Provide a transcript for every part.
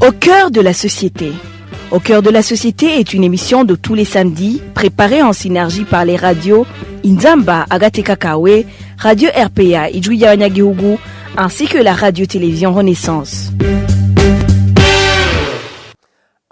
Au cœur de la société. Au cœur de la société est une émission de tous les samedis, préparée en synergie par les radios Inzamba, Agateka Kawe, Radio RPA, Ijwi Yabanyagihugu, ainsi que la radio-télévision Renaissance.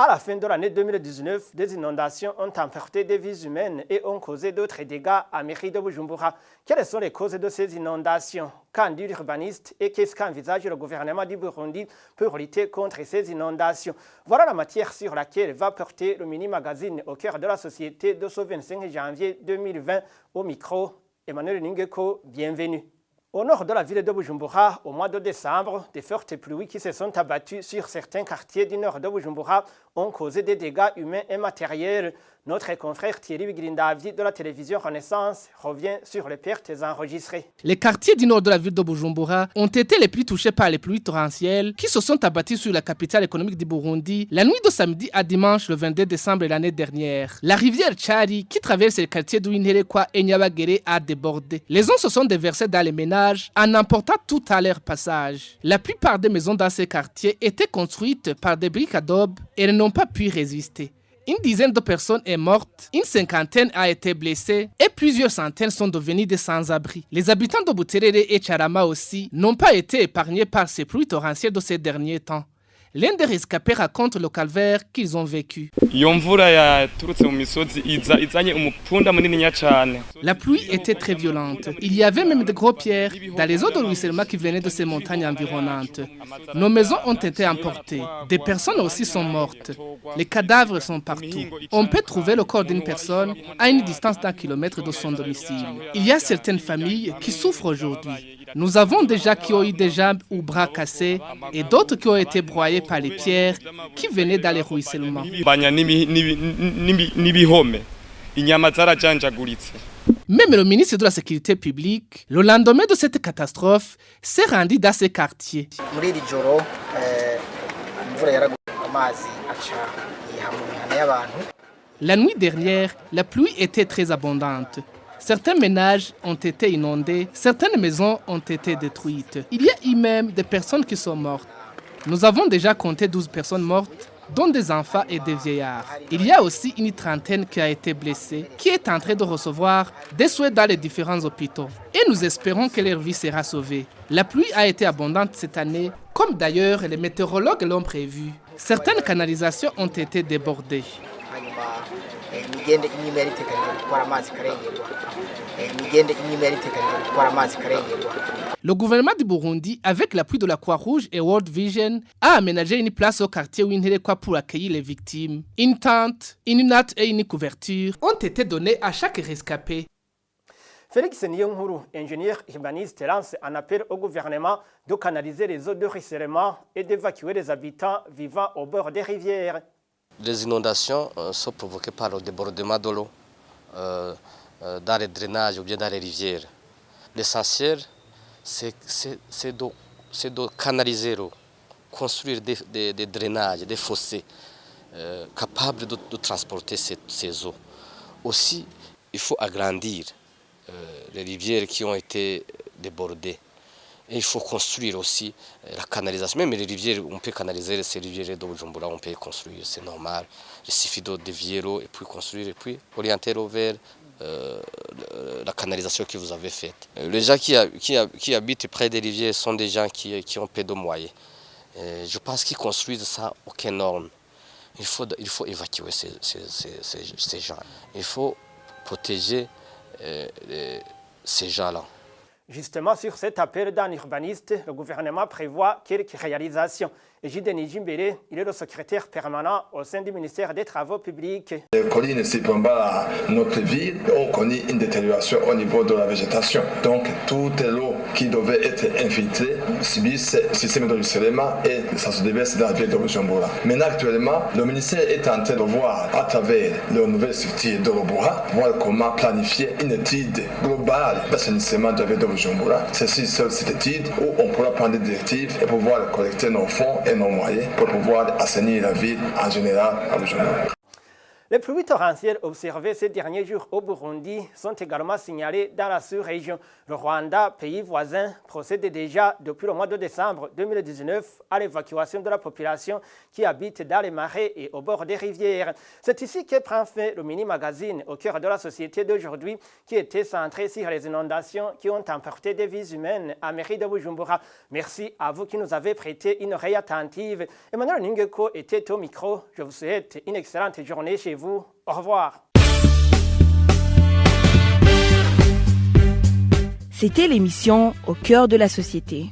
À la fin de l'année 2019, des inondations ont emporté des vies humaines et ont causé d'autres dégâts à mairie de Bujumbura. Quelles sont les causes de ces inondations? Qu'en dit l'urbaniste et qu'est-ce qu'envisage le gouvernement du Burundi pour lutter contre ces inondations? Voilà la matière sur laquelle va porter le mini-magazine au cœur de la société de ce 25 janvier 2020. Au micro, Emmanuel Ningeko, bienvenue. Au nord de la ville de Bujumbura, au mois de décembre, des fortes pluies qui se sont abattues sur certains quartiers du nord de Bujumbura ont causé des dégâts humains et matériels. Notre confrère Thierry Bigrindavi de la télévision Renaissance revient sur les pertes enregistrées. Les quartiers du nord de la ville de Bujumbura ont été les plus touchés par les pluies torrentielles qui se sont abattues sur la capitale économique du Burundi la nuit de samedi à dimanche le 22 décembre de l'année dernière. La rivière Tchari qui traverse les quartiers d'Ouinherekwa et Nyabagere a débordé. Les eaux se sont déversées dans les ménages en emportant tout à leur passage. La plupart des maisons dans ces quartiers étaient construites par des briques adobe et elles n'ont pas pu résister. Une dizaine de personnes est morte, une cinquantaine a été blessée et plusieurs centaines sont devenues des sans-abri. Les habitants de Buterere et Charama aussi n'ont pas été épargnés par ces pluies torrentielles de ces derniers temps. L'un des rescapés raconte le calvaire qu'ils ont vécu. La pluie était très violente. Il y avait même de gros pierres dans les eaux de ruissellement qui venaient de ces montagnes environnantes. Nos maisons ont été emportées. Des personnes aussi sont mortes. Les cadavres sont partout. On peut trouver le corps d'une personne à une distance d'1 kilomètre de son domicile. Il y a certaines familles qui souffrent aujourd'hui. Nous avons déjà qui ont eu des jambes ou bras cassés et d'autres qui ont été broyés par les pierres qui venaient dans les ruissellements. Même le ministre de la Sécurité publique, le lendemain de cette catastrophe, s'est rendu dans ces quartiers. La nuit dernière, la pluie était très abondante. Certains ménages ont été inondés, certaines maisons ont été détruites. Il y a eu même des personnes qui sont mortes. Nous avons déjà compté 12 personnes mortes, dont des enfants et des vieillards. Il y a aussi une trentaine qui a été blessée, qui est en train de recevoir des soins dans les différents hôpitaux. Et nous espérons que leur vie sera sauvée. La pluie a été abondante cette année, comme d'ailleurs les météorologues l'ont prévu. Certaines canalisations ont été débordées. Le gouvernement du Burundi, avec l'appui de la Croix-Rouge et World Vision, a aménagé une place au quartier Ouinherekwa pour accueillir les victimes. Une tente, une natte et une couverture ont été données à chaque rescapé. Félix Niyonkuru, ingénieur urbaniste, lance un appel au gouvernement de canaliser les eaux de ruissellement et d'évacuer les habitants vivant au bord des rivières. Les inondations sont provoquées par le débordement de l'eau dans les drainages ou bien dans les rivières. L'essentiel, c'est de canaliser l'eau, construire des drainages, des fossés capables de transporter ces eaux. Aussi, il faut agrandir les rivières qui ont été débordées. Et il faut construire aussi la canalisation. Même les rivières, on peut canaliser ces rivières de Bujumbura, on peut construire, c'est normal. Il suffit de dévier l'eau et puis construire et puis orienter l'eau vers la canalisation que vous avez faite. Les gens qui habitent près des rivières sont des gens qui ont peu de moyens. Je pense qu'ils construisent ça aucune norme. Il faut évacuer ces gens. Il faut protéger ces gens-là. Justement, sur cet appel d'un urbaniste, le gouvernement prévoit quelques réalisations. Gide Nijimbere, il est le secrétaire permanent au sein du ministère des Travaux publics. Les collines circumvallent notre ville ont connu une détérioration au niveau de la végétation. Donc, toute l'eau qui devait être infiltrée subissent ce système de ruissellement et ça se déverse dans la ville de Bujumbura. Maintenant, actuellement, le ministère est en train de voir à travers les nouvelles structures de l'Obura, voir comment planifier une étude globale d'assainissement de la ville de Bujumbura. C'est sur cette étude où on pourra prendre des directives et pouvoir collecter nos fonds et nos moyens pour pouvoir assainir la ville en général à Bujumbura. Les pluies torrentielles observées ces derniers jours au Burundi sont également signalées dans la sous-région. Le Rwanda, pays voisin, procède déjà depuis le mois de décembre 2019 à l'évacuation de la population qui habite dans les marais et au bord des rivières. C'est ici que prend fin le mini-magazine au cœur de la société d'aujourd'hui qui était centré sur les inondations qui ont emporté des vies humaines à mairie de Bujumbura. Merci à vous qui nous avez prêté une oreille attentive. Emmanuel Ningeko était au micro. Je vous souhaite une excellente journée chez vous. Au revoir. C'était l'émission Au cœur de la société.